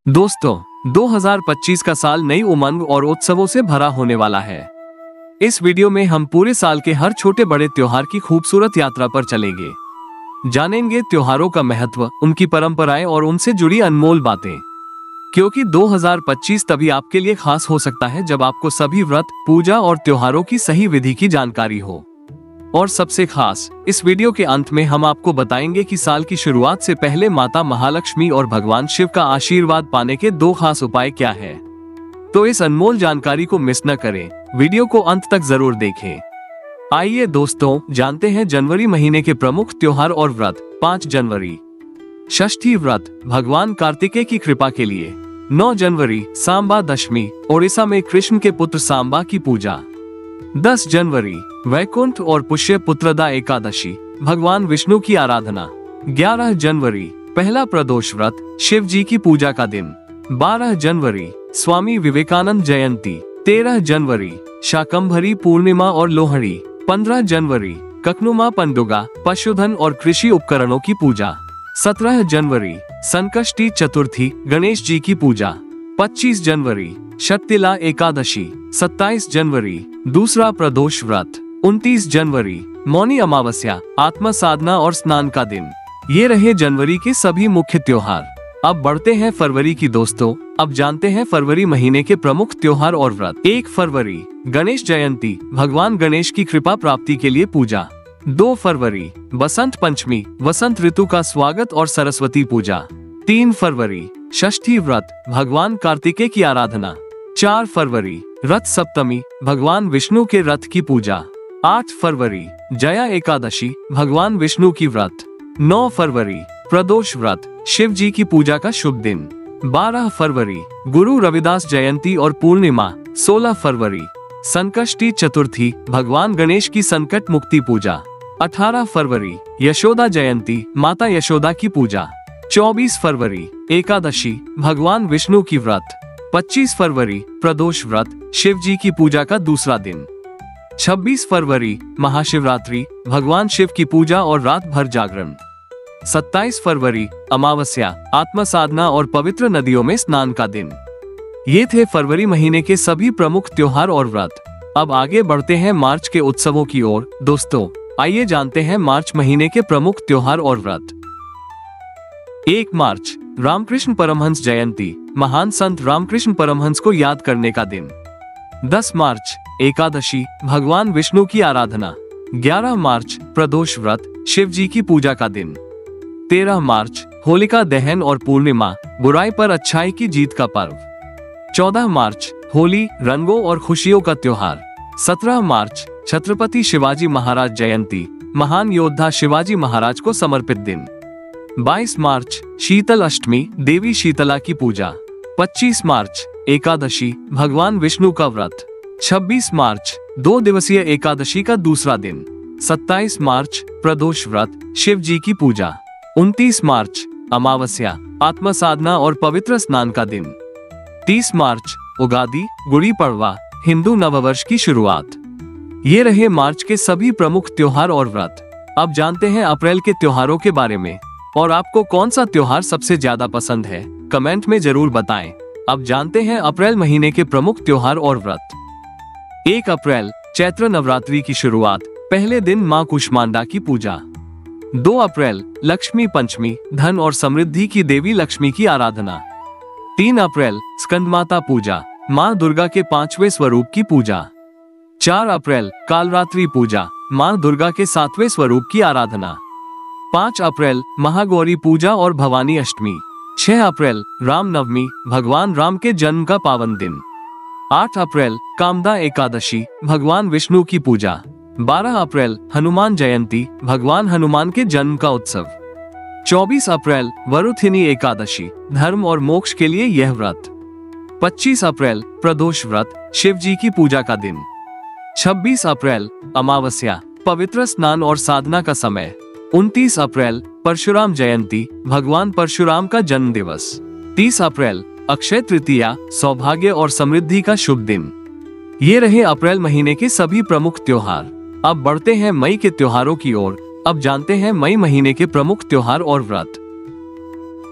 दोस्तों, 2025 का साल नई उमंग और उत्सवों से भरा होने वाला है। इस वीडियो में हम पूरे साल के हर छोटे बड़े त्योहार की खूबसूरत यात्रा पर चलेंगे। जानेंगे त्योहारों का महत्व, उनकी परंपराएं और उनसे जुड़ी अनमोल बातें। क्योंकि 2025 तभी आपके लिए खास हो सकता है जब आपको सभी व्रत, पूजा और त्योहारों की सही विधि की जानकारी हो। और सबसे खास, इस वीडियो के अंत में हम आपको बताएंगे कि साल की शुरुआत से पहले माता महालक्ष्मी और भगवान शिव का आशीर्वाद पाने के 2 खास उपाय क्या है। तो इस अनमोल जानकारी को मिस न करें, वीडियो को अंत तक जरूर देखें। आइए दोस्तों, जानते हैं जनवरी महीने के प्रमुख त्योहार और व्रत। 5 जनवरी षष्ठी व्रत, भगवान कार्तिकेय की कृपा के लिए। 9 जनवरी सांबा दशमी, ओडिशा में कृष्ण के पुत्र सांबा की पूजा। 10 जनवरी वैकुंठ और पुष्य पुत्रदा एकादशी, भगवान विष्णु की आराधना। 11 जनवरी पहला प्रदोष व्रत, शिव जी की पूजा का दिन। 12 जनवरी स्वामी विवेकानंद जयंती। 13 जनवरी शाकंभरी पूर्णिमा और लोहड़ी। 15 जनवरी ककनुमा पंडुगा, पशुधन और कृषि उपकरणों की पूजा। 17 जनवरी संकष्टी चतुर्थी, गणेश जी की पूजा। 25 जनवरी शक्तिला एकादशी। 27 जनवरी दूसरा प्रदोष व्रत। 29 जनवरी मौनी अमावस्या, आत्म साधना और स्नान का दिन। ये रहे जनवरी के सभी मुख्य त्योहार। अब बढ़ते हैं फरवरी की दोस्तों। अब जानते हैं फरवरी महीने के प्रमुख त्योहार और व्रत। 1 फरवरी गणेश जयंती, भगवान गणेश की कृपा प्राप्ति के लिए पूजा। 2 फरवरी बसंत पंचमी, वसंत ऋतु का स्वागत और सरस्वती पूजा। 3 फरवरी षष्ठी व्रत, भगवान कार्तिकेय की आराधना। 4 फरवरी रथ सप्तमी, भगवान विष्णु के रथ की पूजा। 8 फरवरी जया एकादशी, भगवान विष्णु की व्रत। 9 फरवरी प्रदोष व्रत, शिव जी की पूजा का शुभ दिन। 12 फरवरी गुरु रविदास जयंती और पूर्णिमा। 16 फरवरी संकष्टी चतुर्थी, भगवान गणेश की संकट मुक्ति पूजा। 18 फरवरी यशोदा जयंती, माता यशोदा की पूजा। 24 फरवरी एकादशी, भगवान विष्णु की व्रत। 25 फरवरी प्रदोष व्रत, शिव जी की पूजा का दूसरा दिन। 26 फरवरी महाशिवरात्रि, भगवान शिव की पूजा और रात भर जागरण। 27 फरवरी अमावस्या, आत्म साधना और पवित्र नदियों में स्नान का दिन। ये थे फरवरी महीने के सभी प्रमुख त्योहार और व्रत। अब आगे बढ़ते हैं मार्च के उत्सवों की ओर। दोस्तों, आइए जानते हैं मार्च महीने के प्रमुख त्योहार और व्रत। 1 मार्च रामकृष्ण परमहंस जयंती, महान संत रामकृष्ण परमहंस को याद करने का दिन। 10 मार्च एकादशी, भगवान विष्णु की आराधना। 11 मार्च प्रदोष व्रत, शिव जी की पूजा का दिन। 13 मार्च होलिका दहन और पूर्णिमा, बुराई पर अच्छाई की जीत का पर्व। 14 मार्च होली, रंगों और खुशियों का त्योहार। 17 मार्च छत्रपति शिवाजी महाराज जयंती, महान योद्धा शिवाजी महाराज को समर्पित दिन। 22 मार्च शीतल अष्टमी, देवी शीतला की पूजा। 25 मार्च एकादशी, भगवान विष्णु का व्रत। 26 मार्च 2 दिवसीय एकादशी का दूसरा दिन। 27 मार्च प्रदोष व्रत, शिव जी की पूजा। 29 मार्च अमावस्या, आत्म साधना और पवित्र स्नान का दिन। 30 मार्च उगादी, गुड़ी पड़वा, हिंदू नववर्ष की शुरुआत। ये रहे मार्च के सभी प्रमुख त्योहार और व्रत। अब जानते हैं अप्रैल के त्योहारों के बारे में। और आपको कौन सा त्योहार सबसे ज्यादा पसंद है, कमेंट में जरूर बताएं। अब जानते हैं अप्रैल महीने के प्रमुख त्योहार और व्रत। 1 अप्रैल चैत्र नवरात्रि की शुरुआत, पहले दिन मां कुष्मांडा की पूजा। 2 अप्रैल लक्ष्मी पंचमी, धन और समृद्धि की देवी लक्ष्मी की आराधना। 3 अप्रैल स्कंदमाता पूजा, मां दुर्गा के 5वें स्वरूप की पूजा। 4 अप्रैल कालरात्रि पूजा, मां दुर्गा के 7वें स्वरूप की आराधना। 5 अप्रैल महागौरी पूजा और भवानी अष्टमी। 6 अप्रैल रामनवमी, भगवान राम के जन्म का पावन दिन। 8 अप्रैल कामदा एकादशी, भगवान विष्णु की पूजा। 12 अप्रैल हनुमान जयंती, भगवान हनुमान के जन्म का उत्सव। 24 अप्रैल वरुथिनी एकादशी, धर्म और मोक्ष के लिए यह व्रत। 25 अप्रैल प्रदोष व्रत, शिव जी की पूजा का दिन। 26 अप्रैल अमावस्या, पवित्र स्नान और साधना का समय। 29 अप्रैल परशुराम जयंती, भगवान परशुराम का जन्म दिवस। 30 अप्रैल अक्षय तृतीया, सौभाग्य और समृद्धि का शुभ दिन। ये रहे अप्रैल महीने के सभी प्रमुख त्योहार। अब बढ़ते हैं मई के त्योहारों की ओर। अब जानते हैं मई महीने के प्रमुख त्योहार और व्रत।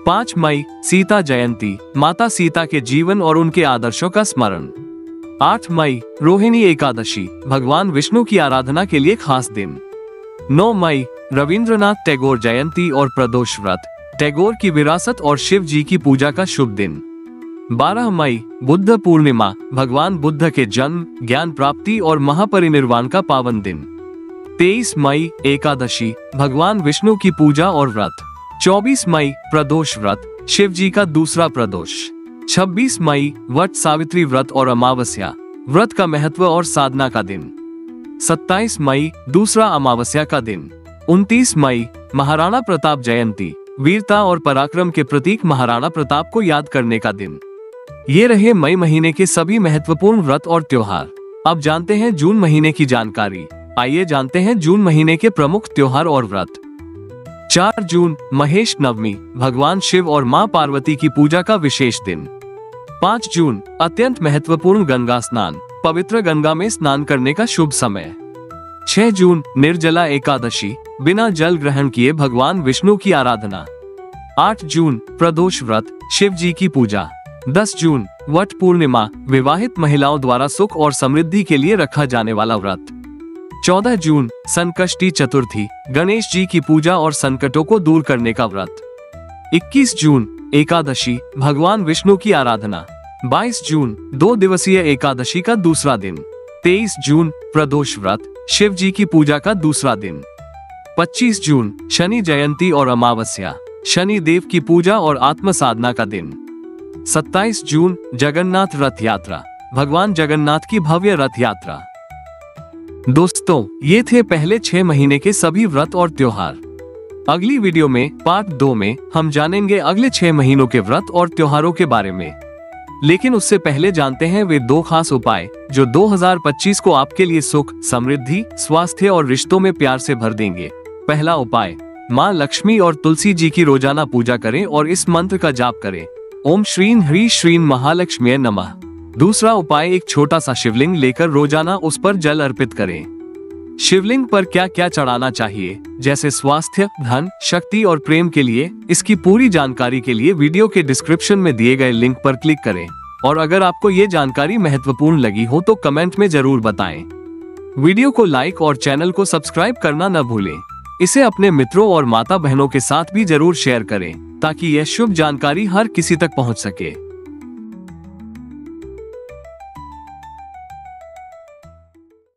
5 मई सीता जयंती, माता सीता के जीवन और उनके आदर्शों का स्मरण। 8 मई रोहिणी एकादशी, भगवान विष्णु की आराधना के लिए खास दिन। 9 मई रविंद्रनाथ टैगोर जयंती और प्रदोष व्रत, टैगोर की विरासत और शिव जी की पूजा का शुभ दिन। 12 मई बुद्ध पूर्णिमा, भगवान बुद्ध के जन्म, ज्ञान प्राप्ति और महापरिनिर्वाण का पावन दिन। 23 मई एकादशी, भगवान विष्णु की पूजा और व्रत। 24 मई प्रदोष व्रत, शिव जी का दूसरा प्रदोष। 26 मई वट सावित्री व्रत और अमावस्या, व्रत का महत्व और साधना का दिन। 27 मई दूसरा अमावस्या का दिन। 29 मई महाराणा प्रताप जयंती, वीरता और पराक्रम के प्रतीक महाराणा प्रताप को याद करने का दिन। ये रहे मई महीने के सभी महत्वपूर्ण व्रत और त्योहार। अब जानते हैं जून महीने की जानकारी। आइए जानते हैं जून महीने के प्रमुख त्योहार और व्रत। 4 जून महेश नवमी, भगवान शिव और मां पार्वती की पूजा का विशेष दिन। 5 जून अत्यंत महत्वपूर्ण गंगा स्नान, पवित्र गंगा में स्नान करने का शुभ समय। 6 जून निर्जला एकादशी, बिना जल ग्रहण किए भगवान विष्णु की आराधना। 8 जून प्रदोष व्रत, शिव जी की पूजा। 10 जून वट पूर्णिमा, विवाहित महिलाओं द्वारा सुख और समृद्धि के लिए रखा जाने वाला व्रत। 14 जून संकष्टी चतुर्थी, गणेश जी की पूजा और संकटों को दूर करने का व्रत। 21 जून एकादशी, भगवान विष्णु की आराधना। 22 जून 2 दिवसीय एकादशी का दूसरा दिन। 23 जून प्रदोष व्रत, शिव जी की पूजा का दूसरा दिन। 25 जून शनि जयंती और अमावस्या, शनि देव की पूजा और आत्म साधना का दिन। 27 जून जगन्नाथ रथ यात्रा, भगवान जगन्नाथ की भव्य रथ यात्रा। दोस्तों, ये थे पहले 6 महीने के सभी व्रत और त्योहार। अगली वीडियो में पार्ट 2 में हम जानेंगे अगले 6 महीनों के व्रत और त्योहारों के बारे में। लेकिन उससे पहले जानते हैं वे 2 खास उपाय जो 2025 को आपके लिए सुख, समृद्धि, स्वास्थ्य और रिश्तों में प्यार से भर देंगे। पहला उपाय, माँ लक्ष्मी और तुलसी जी की रोजाना पूजा करें और इस मंत्र का जाप करें, ओम श्रीं ह्रीं श्रीं महालक्ष्मी नमः। दूसरा उपाय, एक छोटा सा शिवलिंग लेकर रोजाना उस पर जल अर्पित करें। शिवलिंग पर क्या क्या चढ़ाना चाहिए, जैसे स्वास्थ्य, धन, शक्ति और प्रेम के लिए, इसकी पूरी जानकारी के लिए वीडियो के डिस्क्रिप्शन में दिए गए लिंक पर क्लिक करें। और अगर आपको ये जानकारी महत्वपूर्ण लगी हो तो कमेंट में जरूर बताएं। वीडियो को लाइक और चैनल को सब्सक्राइब करना न भूलें। इसे अपने मित्रों और माता बहनों के साथ भी जरूर शेयर करें ताकि यह शुभ जानकारी हर किसी तक पहुंच सके।